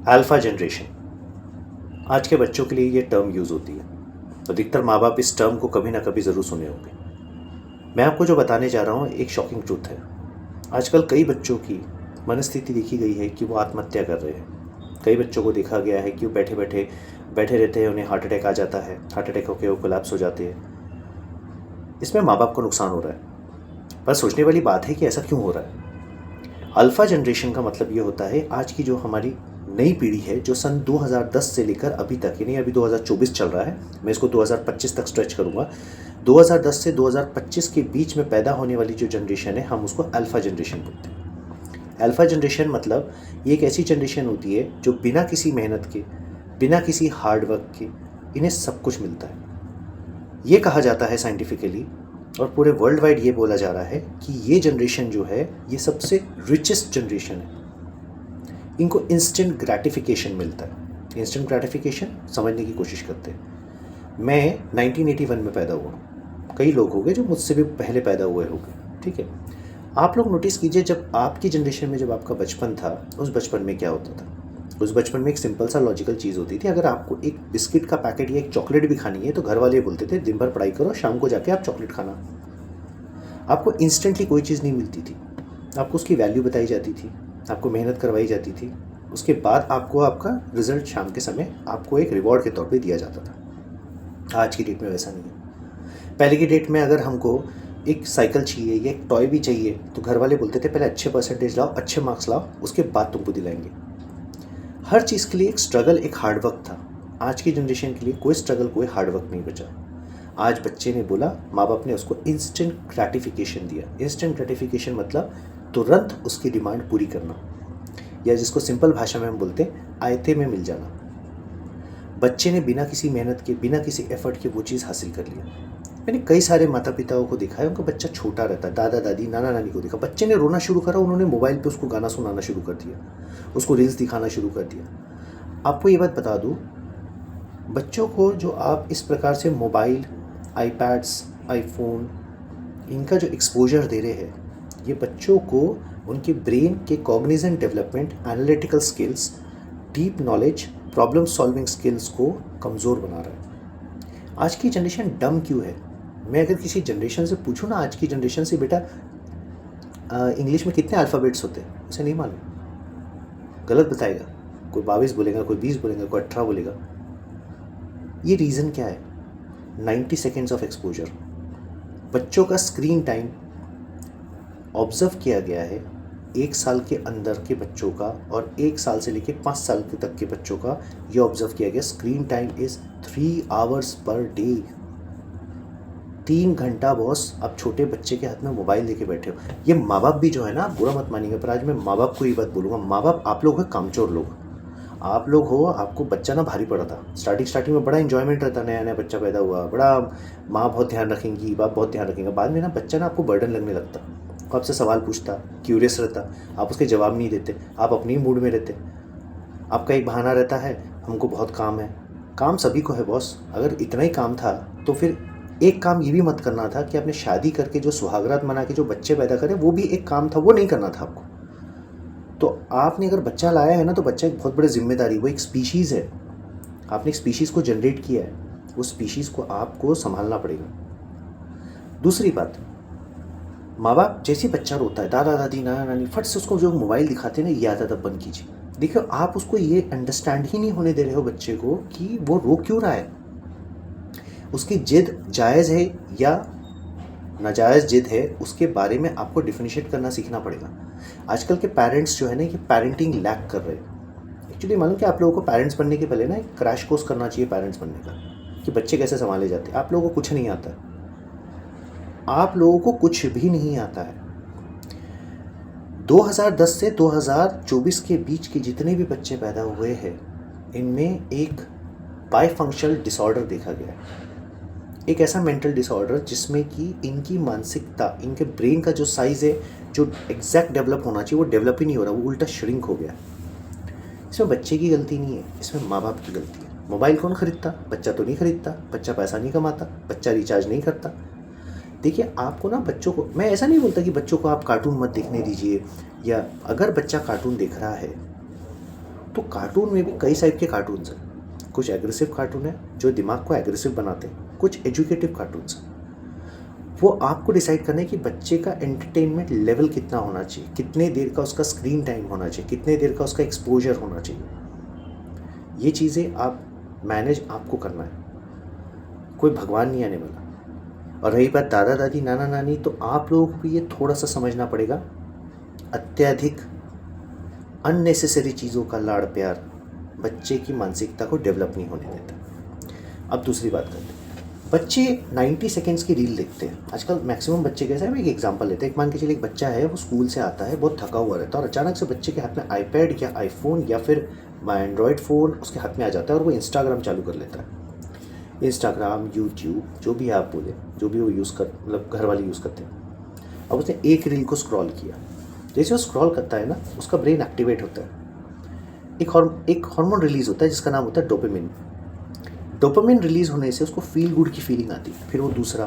Alpha generation, आज के बच्चों के लिए ये टर्म यूज़ होती है। अधिकतर माँ बाप इस टर्म को कभी ना कभी ज़रूर सुने होंगे। मैं आपको जो बताने जा रहा हूँ एक शॉकिंग ट्रूथ है। आजकल कई बच्चों की मनस्थिति देखी गई है कि वो आत्महत्या कर रहे हैं। कई बच्चों को देखा गया है कि वो बैठे रहते हैं, उन्हें हार्ट अटैक आ जाता है, हार्ट अटैक होकर वो कोलैप्स हो जाते हैं। इसमें माँ बाप को नुकसान हो रहा है। पर सोचने वाली बात है कि ऐसा क्यों हो रहा है। अल्फ़ा जनरेशन का मतलब ये होता है आज की जो हमारी नई पीढ़ी है, जो सन 2010 से लेकर अभी तक, यानी अभी 2024 चल रहा है, मैं इसको 2025 तक स्ट्रेच करूँगा। 2010 से 2025 के बीच में पैदा होने वाली जो जनरेशन है, हम उसको अल्फ़ा जनरेशन बोलते हैं। अल्फ़ा जनरेशन मतलब ये एक ऐसी जनरेशन होती है जो बिना किसी मेहनत के, बिना किसी हार्ड वर्क के इन्हें सब कुछ मिलता है। ये कहा जाता है साइंटिफिकली और पूरे वर्ल्ड वाइड ये बोला जा रहा है कि ये जनरेशन जो है ये सबसे रिचेस्ट जनरेशन है। इनको इंस्टेंट ग्रैटिफिकेशन मिलता है। इंस्टेंट ग्रैटिफिकेशन समझने की कोशिश करते हैं। मैं 1981 में पैदा हुआ। कई लोग होंगे जो मुझसे भी पहले पैदा हुए होंगे, ठीक है। आप लोग नोटिस कीजिए, जब आपकी जनरेशन में जब आपका बचपन था, उस बचपन में क्या होता था। उस बचपन में एक सिंपल सा लॉजिकल चीज़ होती थी। अगर आपको एक बिस्किट का पैकेट या एक चॉकलेट भी खानी है तो घर वाले बोलते थे दिन भर पढ़ाई करो, शाम को जाके आप चॉकलेट खाना। आपको इंस्टेंटली कोई चीज़ नहीं मिलती थी, आपको उसकी वैल्यू बताई जाती थी, आपको मेहनत करवाई जाती थी। उसके बाद आपको आपका रिजल्ट शाम के समय आपको एक रिवॉर्ड के तौर पे दिया जाता था। आज की डेट में वैसा नहीं है। पहले की डेट में अगर हमको एक साइकिल चाहिए या एक टॉय भी चाहिए तो घर वाले बोलते थे पहले अच्छे परसेंटेज लाओ, अच्छे मार्क्स लाओ, उसके बाद तुमको दिलाएंगे। हर चीज़ के लिए एक स्ट्रगल, एक हार्डवर्क था। आज की जनरेशन के लिए कोई स्ट्रगल, कोई हार्डवर्क नहीं बचा। आज बच्चे ने बोला, माँ बाप ने उसको इंस्टेंट ग्रैटिफिकेशन दिया। इंस्टेंट ग्रैटिफिकेशन मतलब तुरंत उसकी डिमांड पूरी करना, या जिसको सिंपल भाषा में हम बोलते हैं आयते में मिल जाना। बच्चे ने बिना किसी मेहनत के, बिना किसी एफर्ट के वो चीज़ हासिल कर लिया। मैंने कई सारे माता पिताओं को देखा है, उनका बच्चा छोटा रहता है, दादा दादी नाना नानी को देखा, बच्चे ने रोना शुरू करा, उन्होंने मोबाइल पे उसको गाना सुनाना शुरू कर दिया, उसको रील्स दिखाना शुरू कर दिया। आपको ये बात बता दूँ, बच्चों को जो आप इस प्रकार से मोबाइल, आईपैड्स, आईफोन, इनका जो एक्सपोजर दे रहे हैं, ये बच्चों को उनके ब्रेन के Cognizant development, analytical skills, deep knowledge, problem solving skills को कमज़ोर बना रहा है। आज की जनरेशन डम क्यों है? मैं अगर किसी जनरेशन से पूछूं ना, आज की जनरेशन से, बेटा इंग्लिश में कितने अल्फ़ाबेट्स होते हैं, उसे नहीं मालूम, गलत बताएगा। कोई 22 बोलेगा, कोई 20 बोलेगा, कोई 18 बोलेगा। ये रीज़न क्या है? 90 सेकेंड्स ऑफ एक्सपोजर। बच्चों का स्क्रीन टाइम ऑब्ज़र्व किया गया है, 1 साल के अंदर के बच्चों का और 1 साल से लेकर 5 साल तक के बच्चों का ये ऑब्ज़र्व किया गया, screen time is 3 hours per day. 3 घंटा बॉस। अब छोटे बच्चे के हाथ में मोबाइल लेके बैठे हो। ये माँ बाप भी जो है ना, बुरा मत मानिएगा, पर आज मैं माँ बाप को ये बात बोलूँगा, माँ बाप आप लोग हैं कामचोर लोग। आप लोग हो, आपको बच्चा ना भारी पड़ा था। स्टार्टिंग में बड़ा इन्जॉयमेंट रहता, नया नया बच्चा पैदा हुआ, बड़ा माँ बहुत ध्यान रखेंगी, बाप बहुत ध्यान रखेंगे। बाद में ना बच्चा ना आपको बर्डन लगने लगता, वो आपसे सवाल पूछता, क्यूरियस रहता, आप उसके जवाब नहीं देते, आप अपने ही मूड में रहते। आपका एक बहाना रहता है, हमको बहुत काम है। काम सभी को है बॉस। अगर इतना ही काम था तो फिर एक काम ये भी मत करना था कि आपने शादी करके जो सुहागरात मना के जो बच्चे पैदा करे, वो भी एक काम था, वो नहीं करना था आपको। तो आपने अगर बच्चा लाया है ना, तो बच्चा एक बहुत बड़ी जिम्मेदारी, वो एक स्पीशीज़ है। आपने एक स्पीशीज़ को जनरेट किया है, उस स्पीशीज़ को आपको संभालना पड़ेगा। दूसरी बात, माँ बाप जैसे बच्चा रोता है, दादा दादी नाना नानी फट से उसको जो मोबाइल दिखाते हैं ना, ये आदत अब बंद कीजिए। देखिए, आप उसको ये अंडरस्टैंड ही नहीं होने दे रहे हो बच्चे को कि वो रो क्यों रहा है। उसकी जिद जायज़ है या नाजायज़ जिद है, उसके बारे में आपको डिफरेंशिएट करना सीखना पड़ेगा। आजकल के पेरेंट्स जो है ना, ये पेरेंटिंग लैक कर रहे हैं। एक्चुअली मालूम कि आप लोगों को पेरेंट्स बनने के पहले ना एक क्रैश कोर्स करना चाहिए पेरेंट्स बनने का, कि बच्चे कैसे संभाले जाते हैं। आप लोगों को कुछ नहीं आता है, आप लोगों को कुछ भी नहीं आता है। 2010 से 2024 के बीच के जितने भी बच्चे पैदा हुए हैं, इनमें एक बायफंक्शनल डिसऑर्डर देखा गया है। एक ऐसा मेंटल डिसऑर्डर जिसमें कि इनकी मानसिकता, इनके ब्रेन का जो साइज़ है, जो एग्जैक्ट डेवलप होना चाहिए, वो डेवलप ही नहीं हो रहा, वो उल्टा श्रिंक हो गया। इसमें बच्चे की गलती नहीं है, इसमें माँ बाप की गलती है। मोबाइल कौन खरीदता? बच्चा तो नहीं खरीदता, बच्चा पैसा नहीं कमाता, बच्चा रिचार्ज नहीं करता। देखिए, आपको ना बच्चों को, मैं ऐसा नहीं बोलता कि बच्चों को आप कार्टून मत देखने दीजिए, या अगर बच्चा कार्टून देख रहा है तो कार्टून में भी कई टाइप के कार्टून्स हैं। कुछ एग्रेसिव कार्टून है जो दिमाग को एग्रेसिव बनाते हैं, कुछ एजुकेटिव कार्टून्स हैं। वो आपको डिसाइड करना है कि बच्चे का एंटरटेनमेंट लेवल कितना होना चाहिए, कितने देर का उसका स्क्रीन टाइम होना चाहिए, कितने देर का उसका एक्सपोजर होना चाहिए। ये चीज़ें आप मैनेज आपको करना है, कोई भगवान नहीं आने वाला। और रही बात दादा दादी नाना नानी, तो आप लोगों को भी ये थोड़ा सा समझना पड़ेगा, अत्यधिक अननेसेसरी चीज़ों का लाड़ प्यार बच्चे की मानसिकता को डेवलप नहीं होने देता। अब दूसरी बात करते हैं, बच्चे 90 सेकेंड्स की रील देखते हैं आजकल। मैक्सिमम बच्चे कैसे हैं, मैं एक एग्जांपल लेते हैं। एक मान के चलिए एक बच्चा है, वो स्कूल से आता है, बहुत थका हुआ रहता है, और अचानक से बच्चे के हाथ में आईपैड या आईफोन या फिर एंड्रॉयड फ़ोन उसके हाथ में आ जाता है और वो इंस्टाग्राम चालू कर लेता है। इंस्टाग्राम, यूट्यूब, जो भी आप बोले, जो भी वो यूज़ कर, मतलब घर वाले यूज़ करते हैं। अब उसने एक रील को स्क्रॉल किया, जैसे वो स्क्रॉल करता है ना, उसका ब्रेन एक्टिवेट होता है, एक हार्मोन रिलीज़ होता है जिसका नाम होता है डोपामिन। डोपामिन रिलीज़ होने से उसको फील गुड की फीलिंग आती है। फिर वो दूसरा,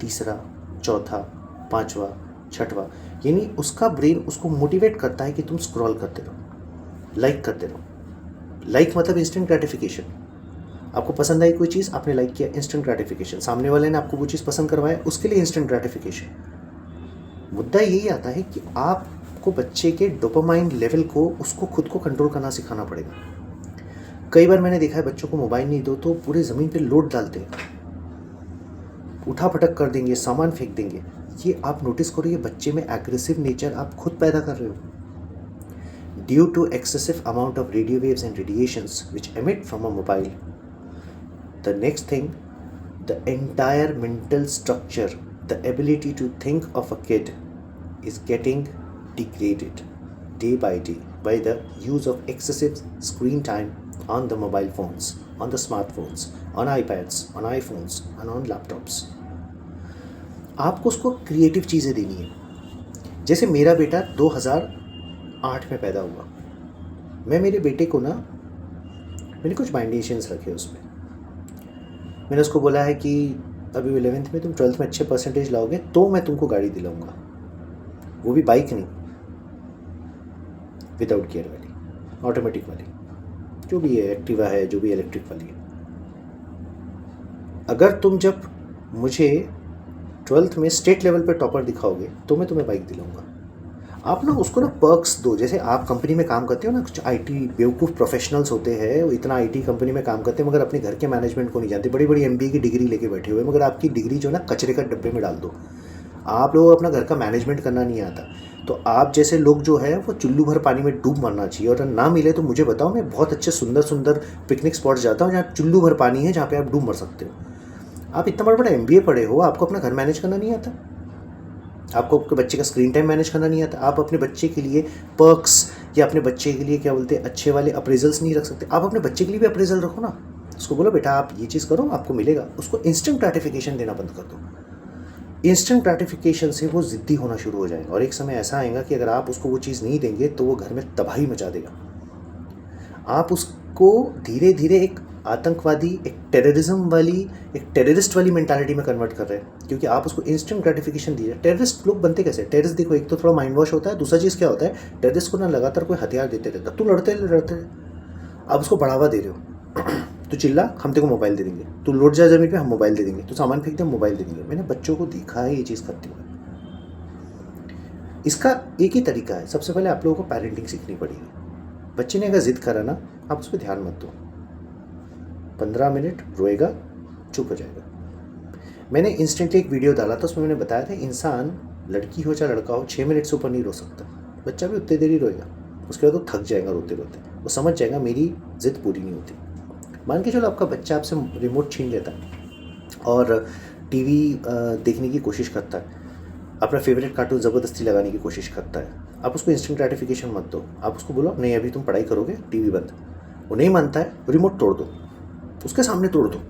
तीसरा, चौथा, पांचवा, छठवा, यानी उसका ब्रेन उसको मोटिवेट करता है कि तुम स्क्रॉल करते रहो, लाइक करते रहो। लाइक मतलब इंस्टेंट ग्रेटिफिकेशन। आपको पसंद आई कोई चीज़, आपने लाइक किया, इंस्टेंट ग्रेटिफिकेशन। सामने वाले ने आपको वो चीज़ पसंद करवाया, उसके लिए इंस्टेंट ग्रेटिफिकेशन। मुद्दा यही आता है कि आपको बच्चे के डोपामाइन लेवल को, उसको खुद को कंट्रोल करना सिखाना पड़ेगा। कई बार मैंने देखा है बच्चों को मोबाइल नहीं दो तो पूरे ज़मीन पे लोड डालते हैं, उठा पटक कर देंगे, सामान फेंक देंगे। ये आप नोटिस करो, ये बच्चे में एग्रेसिव नेचर आप खुद पैदा कर रहे हो। Due to excessive amount of radio waves and radiations which emit from a mobile, the next thing, the entire mental structure, the ability to think of a kid is getting degraded day by day by the use of excessive screen time on the mobile phones, on the smartphones, on iPads, on iPhones and on laptops. आपको उसको creative चीज़ें देनी है। जैसे मेरा बेटा 2008 में पैदा हुआ, मैं मेरे बेटे को ना, मैंने कुछ बाइंडेशंस रखे उसमें। मैंने उसको बोला है कि अभी 11th में, तुम 12th में अच्छे परसेंटेज लाओगे तो मैं तुमको गाड़ी दिलाऊंगा, वो भी बाइक नहीं, विदाउट गियर वाली, ऑटोमेटिक वाली, जो भी है, एक्टिवा है, जो भी इलेक्ट्रिक वाली है। अगर तुम जब मुझे 12th में स्टेट लेवल पे टॉपर दिखाओगे तो मैं तुम्हें बाइक दिलाऊंगा। आप ना उसको ना पर्क्स दो। जैसे आप कंपनी में काम करते हो ना, कुछ आईटी बेवकूफ़ प्रोफेशनल्स होते हैं, वो इतना आईटी कंपनी में काम करते हैं मगर अपने घर के मैनेजमेंट को नहीं जानते, बड़ी बड़ी एमबीए की डिग्री लेके बैठे हुए, मगर आपकी डिग्री जो ना कचरे का डब्बे में डाल दो। आप लोगों को अपना घर का मैनेजमेंट करना नहीं आता, तो आप जैसे लोग जो है वो चुल्लू भर पानी में डूब मरना चाहिए। और ना मिले तो मुझे बताओ, मैं बहुत अच्छे सुंदर सुंदर पिकनिक स्पॉट जाता हूँ जहाँ चुल्लू भर पानी है, जहाँ पे आप डूब मर सकते हो। आप इतना बड़ा बड़ा एमबीए पढ़े हो, आपको अपना घर मैनेज करना नहीं आता, आपको आपके बच्चे का स्क्रीन टाइम मैनेज करना नहीं आता, आप अपने बच्चे के लिए पर्क्स या अपने बच्चे के लिए क्या बोलते हैं अच्छे वाले अप्रेजल्स नहीं रख सकते। आप अपने बच्चे के लिए भी अप्रेजल रखो ना, उसको बोलो बेटा आप ये चीज़ करो, आपको मिलेगा। उसको इंस्टेंट ग्रेटिफिकेशन देना बंद कर दो। इंस्टेंट ग्रेटिफिकेशन से वो ज़िद्दी होना शुरू हो जाएगा, और एक समय ऐसा आएगा कि अगर आप उसको वो चीज़ नहीं देंगे तो वो घर में तबाही मचा देगा। आप उसको धीरे धीरे एक आतंकवादी, एक टेररिज्म वाली, एक टेररिस्ट वाली मेंटालिटी में कन्वर्ट कर रहे हैं, क्योंकि आप उसको इंस्टेंट ग्रेटिफिकेशन दीजिए। टेररिस्ट लोग बनते कैसे? टेररिस्ट देखो, एक तो थोड़ा माइंड वॉश होता है, दूसरा चीज़ क्या होता है, टेररिस्ट को ना लगातार कोई हथियार देते रहता, तू लड़ते आप उसको बढ़ावा दे रहे हो। तू चिल्ला, हम तेरे को मोबाइल दे देंगे, तू लौट जा जमीन पे, हम मोबाइल दे देंगे, तू सामान फेंक दे, हम मोबाइल दे देंगे। मैंने बच्चों को देखा है ये चीज़ करते हुए। इसका एक ही तरीका है, सबसे पहले आप लोगों को पेरेंटिंग सीखनी पड़ेगी। बच्चे ने अगर जिद करा ना, आप उस पर ध्यान मत दो, 15 मिनट रोएगा, चुप हो जाएगा। मैंने इंस्टेंटली एक वीडियो डाला था, उसमें मैंने बताया था इंसान, लड़की हो चाहे लड़का हो, 6 मिनट से ऊपर नहीं रो सकता। बच्चा भी उतनी देर ही रोएगा, उसके बाद वो थक जाएगा रोते रोते, वो समझ जाएगा मेरी जिद पूरी नहीं होती। मान के चलो आपका बच्चा आपसे रिमोट छीन लेता है और टीवी देखने की कोशिश करता है, अपना फेवरेट कार्टून ज़बरदस्ती लगाने की कोशिश करता है, आप उसको इंस्टेंट ग्रेटिफिकेशन मत दो। आप उसको बोलो नहीं अभी तुम पढ़ाई करोगे, टीवी बंद। वो नहीं मानता है, रिमोट तोड़ दो, उसके सामने तोड़ दो।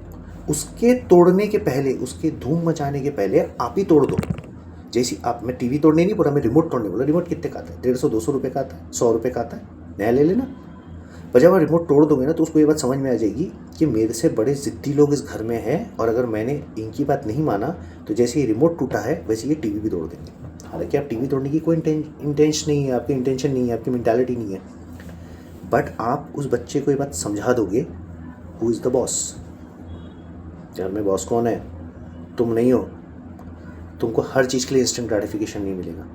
उसके तोड़ने के पहले, उसके धूम मचाने के पहले आप ही तोड़ दो। जैसी आप, मैं टीवी तोड़ने नहीं बोला, मैं रिमोट तोड़ने बोला। रिमोट कितने का आता है? 150-200 रुपये का आता है, 100 रुपये का आता है, नया ले लेना। पर जब आप रिमोट तोड़ दोगे ना तो उसको ये बात समझ में आ जाएगी कि मेरे से बड़े ज़िद्दी लोग इस घर में हैं, और अगर मैंने इनकी बात नहीं माना तो जैसे ये रिमोट टूटा है वैसे ये टीवी भी तोड़ देंगे। हालांकि आप टीवी तोड़ने की कोई इंटेंशन नहीं है, आपकी इंटेंशन नहीं है, आपकी मेंटालिटी नहीं है। बट आप उस बच्चे को ये बात समझा दोगे, हु इज़ द बॉस, घर में बॉस कौन है, तुम नहीं हो, तुमको हर चीज़ के लिए इंस्टेंट ग्रेटिफिकेशन नहीं मिलेगा।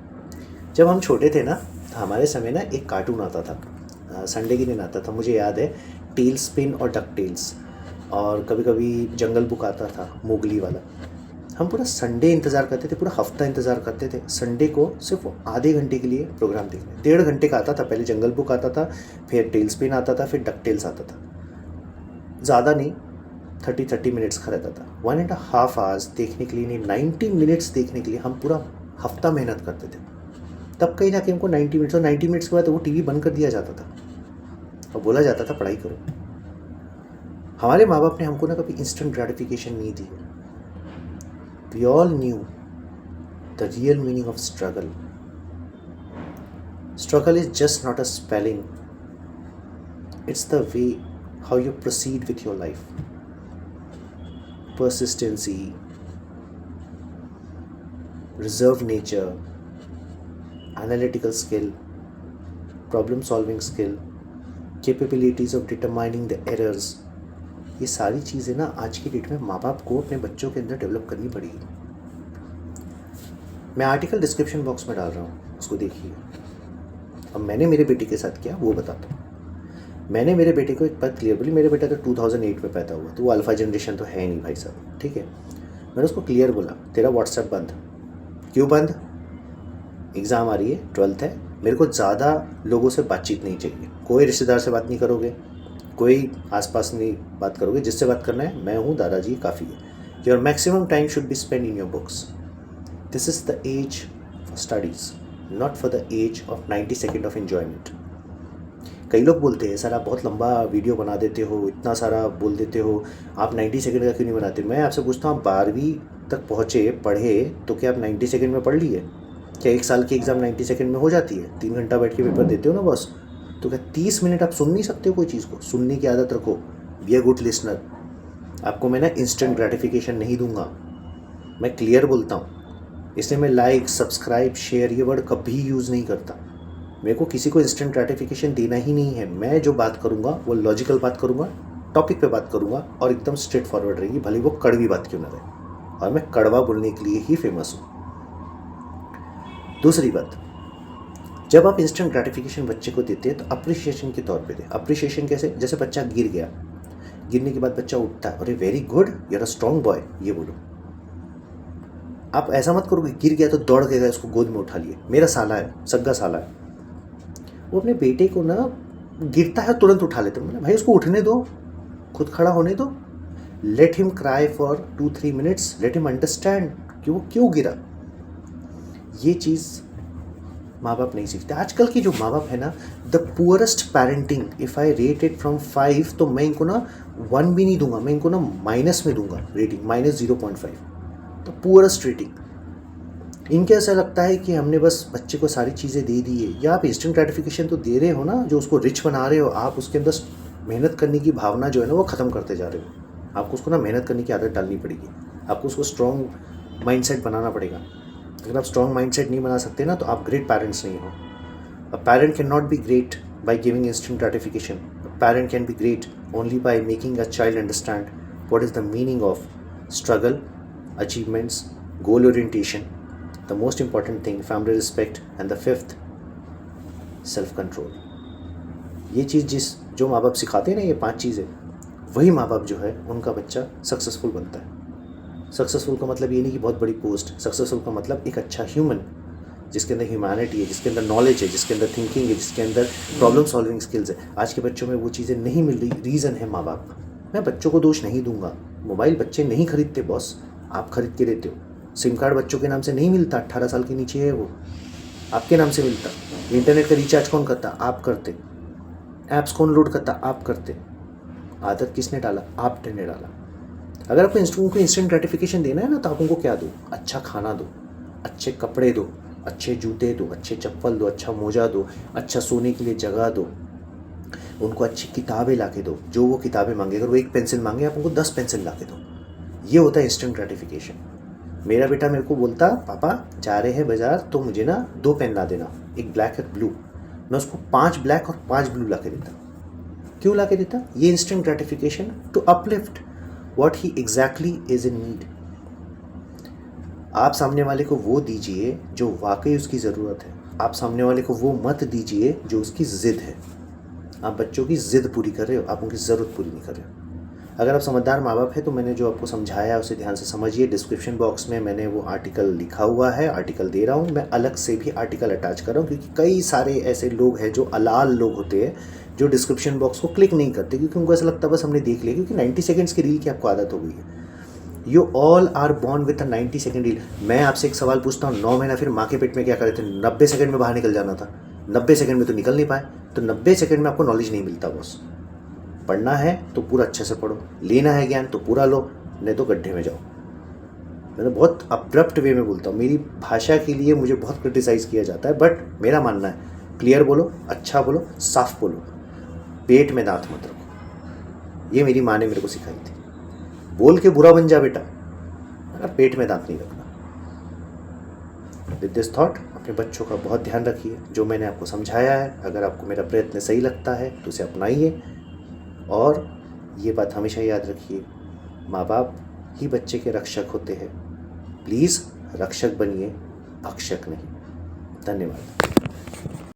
जब हम छोटे थे ना, तो हमारे समय ना एक कार्टून आता था, संडे के दिन आता था, मुझे याद है, टेल स्पिन और डक टेल्स, और कभी कभी जंगल बुक आता था, मोगली वाला। हम पूरा संडे इंतज़ार करते थे, पूरा हफ्ता इंतज़ार करते थे संडे को सिर्फ आधे घंटे के लिए प्रोग्राम देखने। 1.5 घंटे का आता था, पहले जंगल बुक आता था, फिर टेल स्पिन आता था, फिर डक टेल्स आता था, ज़्यादा नहीं, 30 मिनट्स का रहता था। 1.5 आवर्स देखने के लिए नहीं, 90 मिनट्स देखने के लिए हम पूरा हफ्ता मेहनत करते थे। तब कहीं जाके हमको 90 मिनट्स, और 90 मिनट्स के बाद वो टीवी बंद कर दिया जाता था और बोला जाता था पढ़ाई करो। हमारे माँ बाप ने हमको ना कभी इंस्टेंट ग्रेटिफिकेशन नहीं दी। We all knew the real meaning of struggle. Struggle is just not a spelling, it's the way how you proceed with your life. Persistency, reserved nature, analytical skill, problem solving skill, capabilities of determining the errors, ये सारी चीज़ें ना आज की date में माँ बाप को अपने बच्चों के अंदर डेवलप करनी पड़ेगी। मैं आर्टिकल डिस्क्रिप्शन बॉक्स में डाल रहा हूँ, उसको देखिए। अब मैंने मेरे बेटे के साथ किया वो बताता हूँ। मैंने मेरे बेटे को एक बात क्लियर बोली, मेरे बेटा तो 2008 में पैदा हुआ, तो वो अल्फ़ा जनरेशन तो है नहीं भाई साहब, ठीक है। मैंने उसको क्लियर बोला, तेरा व्हाट्सएप बंद। क्यों बंद? एग्ज़ाम आ रही है, 12th है, मेरे को ज़्यादा लोगों से बातचीत नहीं चाहिए, कोई रिश्तेदार से बात नहीं करोगे, कोई आसपास नहीं बात करोगे, जिससे बात करना है मैं हूँ, दादाजी काफ़ी है। Your maximum time should be spend in your books. This is the age for studies, not for the age of 90 second of enjoyment. कई लोग बोलते हैं सर आप बहुत लंबा वीडियो बना देते हो, इतना सारा बोल देते हो, आप 90 सेकंड का क्यों नहीं बनाते? मैं आपसे पूछता हूँ, आप 12वीं तक पहुँचे, पढ़े, तो क्या आप 90 सेकंड में पढ़ लिए? क्या 1 साल की एग्ज़ाम 90 सेकंड में हो जाती है? 3 घंटा बैठ के पेपर देते हो ना बॉस, तो क्या 30 मिनट आप सुन नहीं सकते हो कोई चीज़ को? सुनने की आदत रखो, बी अ गुड लिसनर। आपको मैं ना इंस्टेंट ग्रेटिफिकेशन नहीं दूंगा, मैं क्लियर बोलता हूँ, इसलिए मैं लाइक, सब्सक्राइब, शेयर ये वर्ड कभी यूज़ नहीं करता। मेरे को किसी को इंस्टेंट ग्रेटिफिकेशन देना ही नहीं है। मैं जो बात करूँगा वो लॉजिकल बात करूँगा, टॉपिक पे बात करूँगा, और एकदम स्ट्रेट फॉरवर्ड रहेगी, भले वो कड़वी बात क्यों ना रहे, और मैं कड़वा बोलने के लिए ही फेमस हूँ। दूसरी बात, जब आप इंस्टेंट ग्रेटिफिकेशन बच्चे को देते हैं तो अप्रिशिएशन के तौर पे दें। अप्रिशिएशन कैसे? जैसे बच्चा गिर गया, गिरने के बाद बच्चा उठता है, अरे very good, you are a strong boy, ये बोलो। आप ऐसा मत करो कि गिर गया तो दौड़ के गए उसको गोद में उठा लिए, मेरा साला है, सग्गा साला है। वो अपने बेटे को ना गिरता है तुरंत उठा लेते हैं, भाई उसको उठने दो, खुद खड़ा होने दो, let him cry for 2-3 minutes, let him understand कि वो क्यों गिरा। ये चीज़ माँ बाप नहीं सीखते। आजकल की जो माँ बाप है ना, the poorest parenting, if I rate it from 5, तो मैं इनको ना 1 भी नहीं दूंगा, मैं इनको ना माइनस में दूंगा रेटिंग, -0.5, तो पुअरेस्ट रेटिंग। इनके ऐसा लगता है कि हमने बस बच्चे को सारी चीज़ें दे दी है, या आप इंस्टेंट ग्रेटिफिकेशन तो दे रहे हो ना, जो उसको रिच बना रहे हो, आप उसके अंदर मेहनत करने की भावना जो है ना वो ख़त्म करते जा रहे हो। आपको उसको ना मेहनत करने की आदत डालनी पड़ेगी, आपको उसको स्ट्रॉन्ग माइंडसेट बनाना पड़ेगा। अगर आप स्ट्रॉन्ग माइंडसेट नहीं बना सकते ना, तो आप ग्रेट पेरेंट्स नहीं हो। A parent can not be great by giving instant gratification. A parent can be great only by making a child understand what is the meaning of struggle, achievements, goal orientation, the most important thing, family respect, and the 5th, self control। ये चीज़ जो माँ बाप सिखाते हैं ना, ये 5 चीज़ें, वही माँ बाप जो है उनका बच्चा सक्सेसफुल बनता है। सक्सेसफुल का मतलब ये नहीं कि बहुत बड़ी पोस्ट, सक्सेसफुल का मतलब एक अच्छा ह्यूमन, जिसके अंदर ह्यूमैनिटी है, जिसके अंदर नॉलेज है, जिसके अंदर थिंकिंग है, जिसके अंदर प्रॉब्लम सॉल्विंग स्किल्स है। आज के बच्चों में वो चीज़ें नहीं मिल रही, रीज़न है माँ बाप। मैं बच्चों को दोष नहीं दूंगा, मोबाइल बच्चे नहीं खरीदते बॉस, आप खरीद के देते हो। सिम कार्ड बच्चों के नाम से नहीं मिलता, 18 साल के नीचे है वो, आपके नाम से मिलता। इंटरनेट का रिचार्ज कौन करता? आप करते। ऐप्स कौन लोड करता? आप करते। आदत किसने डाला? आपने डाला। अगर आपको इंस्टेंट ग्रेटिफिकेशन देना है ना, तो आप उनको क्या दो? अच्छा खाना दो, अच्छे कपड़े दो, अच्छे जूते दो, अच्छे चप्पल दो, अच्छा मोजा दो, अच्छा सोने के लिए जगह दो, उनको अच्छी किताबें ला के दो, जो वो किताबें मांगे। अगर वो 1 पेंसिल मांगे, आप उनको 10 पेंसिल ला के दो। ये होता है इंस्टेंट ग्रेटिफिकेशन। मेरा बेटा मेरे को बोलता, पापा जा रहे हैं बाज़ार, तो मुझे ना 2 पेन ला देना, एक ब्लैक एक ब्लू। मैं उसको 5 ब्लैक और 5 ब्लू ला के देता। क्यों ला के देता? ये instant gratification to uplift what he exactly is in need. आप सामने वाले को वो दीजिए जो वाकई उसकी ज़रूरत है। आप सामने वाले को वो मत दीजिए जो उसकी ज़िद है। आप बच्चों की ज़िद पूरी कर रहे हो, आप उनकी ज़रूरत पूरी नहीं कर रहे हो। अगर आप समझदार माँ बाप हैं तो मैंने जो आपको समझाया उसे ध्यान से समझिए। डिस्क्रिप्शन बॉक्स में मैंने वो आर्टिकल लिखा हुआ है, आर्टिकल दे रहा हूँ। मैं अलग से भी आर्टिकल अटैच कर रहा हूँ क्योंकि कई सारे ऐसे लोग हैं जो अलाल लोग होते हैं जो डिस्क्रिप्शन बॉक्स को क्लिक नहीं करते क्योंकि उनको ऐसा लगता है बस हमने देख लिया, क्योंकि 90 सेकेंड्स की रील की आपको आदत हो गई है। You all are born with a 90 second reel. मैं आपसे एक सवाल पूछता हूँ, 9 महीना फिर माँ के पेट में क्या करे थे? 90 सेकेंड में बाहर निकल जाना था। 90 सेकेंड में तो निकल नहीं पाए, तो 90 सेकेंड में आपको नॉलेज नहीं मिलता बॉस। पढ़ना है तो पूरा अच्छे से पढ़ो, लेना है ज्ञान तो पूरा लो, नहीं तो गड्ढे में जाओ। मैं बहुत अब्रप्ट वे में बोलता हूँ, मेरी भाषा के लिए मुझे बहुत क्रिटिसाइज़ किया जाता है, बट मेरा मानना है क्लियर बोलो, अच्छा बोलो, साफ बोलो, पेट में दांत मत रखो। ये मेरी माँ ने मेरे को सिखाई थी। बोल के बुरा बन जा बेटा, अगर पेट में दांत नहीं रखना। विद दिस थॉट अपने बच्चों का बहुत ध्यान रखिए। जो मैंने आपको समझाया है, अगर आपको मेरा प्रयत्न सही लगता है तो उसे अपनाइए। और ये बात हमेशा याद रखिए, माँ बाप ही बच्चे के रक्षक होते हैं। प्लीज़ रक्षक बनिए, भक्षक नहीं। धन्यवाद।